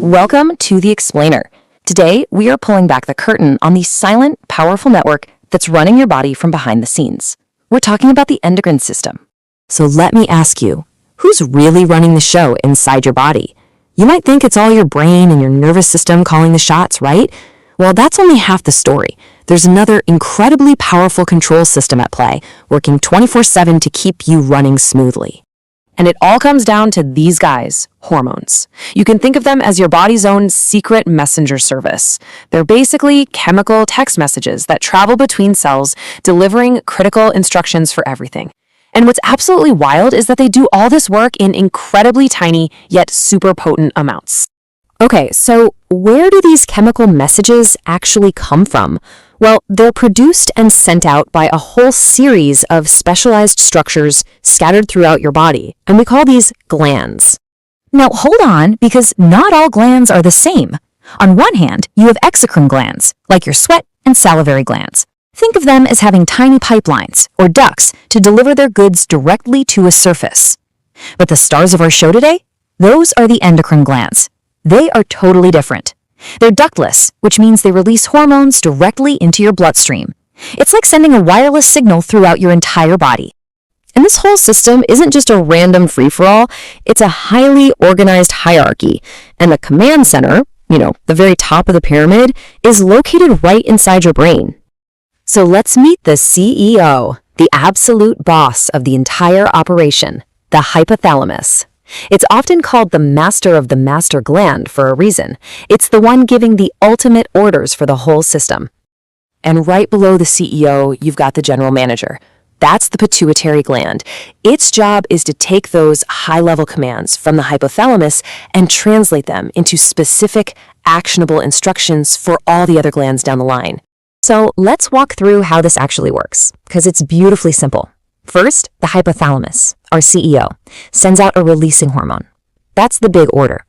Welcome to The Explainer. Today, we are pulling back the curtain on the silent, powerful network that's running your body from behind the scenes. We're talking about the endocrine system. So let me ask you, who's really running the show inside your body? You might think it's all your brain and your nervous system calling the shots, right? Well, that's only half the story. There's another incredibly powerful control system at play, working 24/7 to keep you running smoothly. And it all comes down to these guys, hormones. You can think of them as your body's own secret messenger service. They're basically chemical text messages that travel between cells, delivering critical instructions for everything. And what's absolutely wild is that they do all this work in incredibly tiny, yet super potent amounts. Okay, so where do these chemical messages actually come from? Well, they're produced and sent out by a whole series of specialized structures scattered throughout your body, and we call these glands. Now hold on, because not all glands are the same. On one hand, you have exocrine glands, like your sweat and salivary glands. Think of them as having tiny pipelines, or ducts, to deliver their goods directly to a surface. But the stars of our show today? Those are the endocrine glands. They are totally different. They're ductless, which means they release hormones directly into your bloodstream. It's like sending a wireless signal throughout your entire body. And this whole system isn't just a random free-for-all, it's a highly organized hierarchy. And the command center, the very top of the pyramid, is located right inside your brain. So let's meet the CEO, the absolute boss of the entire operation, the hypothalamus. It's often called the master of the master gland for a reason. It's the one giving the ultimate orders for the whole system. And right below the CEO, you've got the general manager. That's the pituitary gland. Its job is to take those high-level commands from the hypothalamus and translate them into specific, actionable instructions for all the other glands down the line. So let's walk through how this actually works, because it's beautifully simple. First, the hypothalamus, our CEO, sends out a releasing hormone. That's the big order.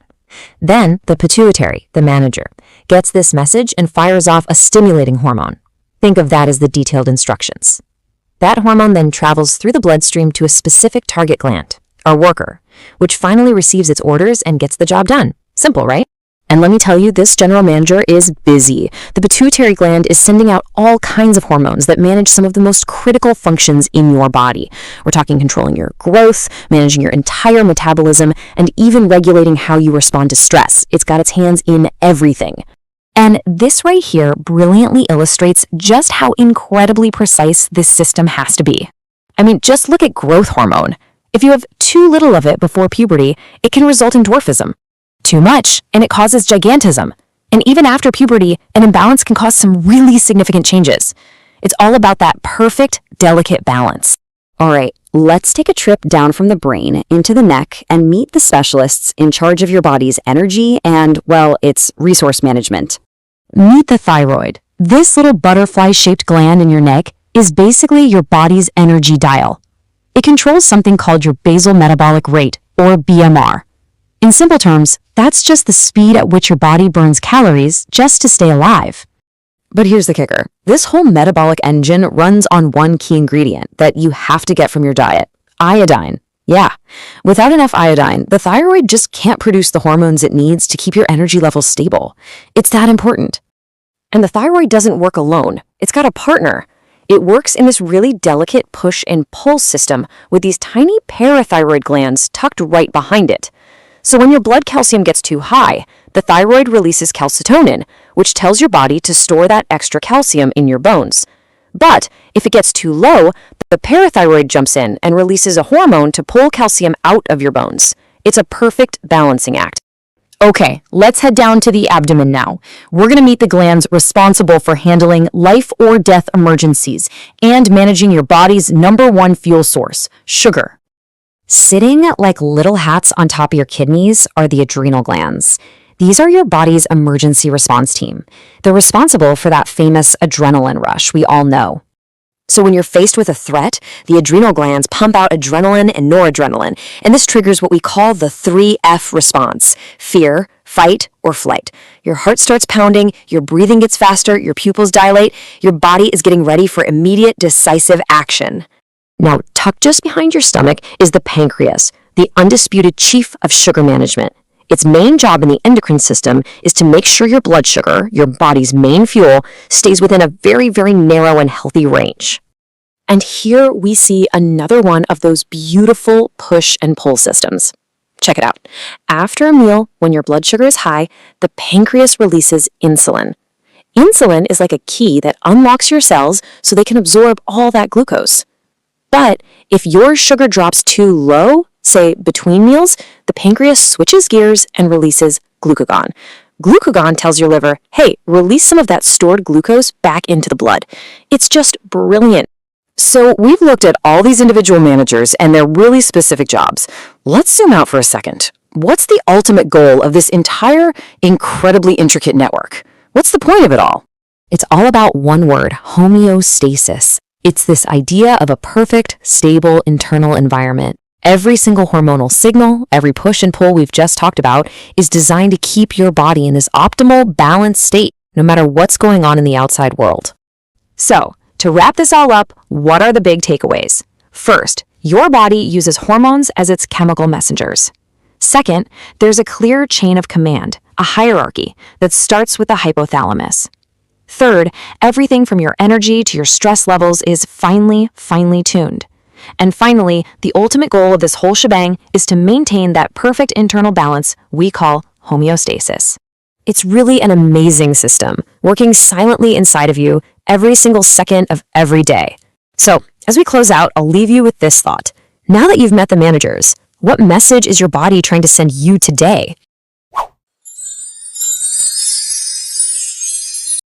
Then, the pituitary, the manager, gets this message and fires off a stimulating hormone. Think of that as the detailed instructions. That hormone then travels through the bloodstream to a specific target gland, our worker, which finally receives its orders and gets the job done. Simple, right? And let me tell you, this general manager is busy. The pituitary gland is sending out all kinds of hormones that manage some of the most critical functions in your body. We're talking controlling your growth, managing your entire metabolism, and even regulating how you respond to stress. It's got its hands in everything. And this right here brilliantly illustrates just how incredibly precise this system has to be. I mean, just look at growth hormone. If you have too little of it before puberty, it can result in dwarfism. Too much, and it causes gigantism. And even after puberty, an imbalance can cause some really significant changes. It's all about that perfect, delicate balance. All right, let's take a trip down from the brain into the neck and meet the specialists in charge of your body's energy and, well, its resource management. Meet the thyroid. This little butterfly-shaped gland in your neck is basically your body's energy dial. It controls something called your basal metabolic rate, or BMR. In simple terms, that's just the speed at which your body burns calories just to stay alive. But here's the kicker. This whole metabolic engine runs on one key ingredient that you have to get from your diet: iodine. Yeah, without enough iodine, the thyroid just can't produce the hormones it needs to keep your energy levels stable. It's that important. And the thyroid doesn't work alone. It's got a partner. It works in this really delicate push and pull system with these tiny parathyroid glands tucked right behind it. So when your blood calcium gets too high, the thyroid releases calcitonin, which tells your body to store that extra calcium in your bones. But if it gets too low, the parathyroid jumps in and releases a hormone to pull calcium out of your bones. It's a perfect balancing act. Okay, let's head down to the abdomen now. We're going to meet the glands responsible for handling life or death emergencies and managing your body's #1 fuel source, sugar. Sitting like little hats on top of your kidneys are the adrenal glands. These are your body's emergency response team. They're responsible for that famous adrenaline rush we all know. So when you're faced with a threat, the adrenal glands pump out adrenaline and noradrenaline, and this triggers what we call the 3F response: fear, fight, or flight. Your heart starts pounding, your breathing gets faster, your pupils dilate, your body is getting ready for immediate, decisive action. Now, tucked just behind your stomach is the pancreas, the undisputed chief of sugar management. Its main job in the endocrine system is to make sure your blood sugar, your body's main fuel, stays within a very, very narrow and healthy range. And here we see another one of those beautiful push and pull systems. Check it out. After a meal, when your blood sugar is high, the pancreas releases insulin. Insulin is like a key that unlocks your cells so they can absorb all that glucose. But if your sugar drops too low, say between meals, the pancreas switches gears and releases glucagon. Glucagon tells your liver, hey, release some of that stored glucose back into the blood. It's just brilliant. So we've looked at all these individual managers and their really specific jobs. Let's zoom out for a second. What's the ultimate goal of this entire incredibly intricate network? What's the point of it all? It's all about one word, homeostasis. It's this idea of a perfect, stable internal environment. Every single hormonal signal, every push and pull we've just talked about, is designed to keep your body in this optimal, balanced state, no matter what's going on in the outside world. So, to wrap this all up, what are the big takeaways? First, your body uses hormones as its chemical messengers. Second, there's a clear chain of command, a hierarchy, that starts with the hypothalamus. Third, everything from your energy to your stress levels is finely tuned. And finally, the ultimate goal of this whole shebang is to maintain that perfect internal balance we call homeostasis. It's really an amazing system, working silently inside of you every single second of every day. So, as we close out, I'll leave you with this thought. Now that you've met the managers, what message is your body trying to send you today?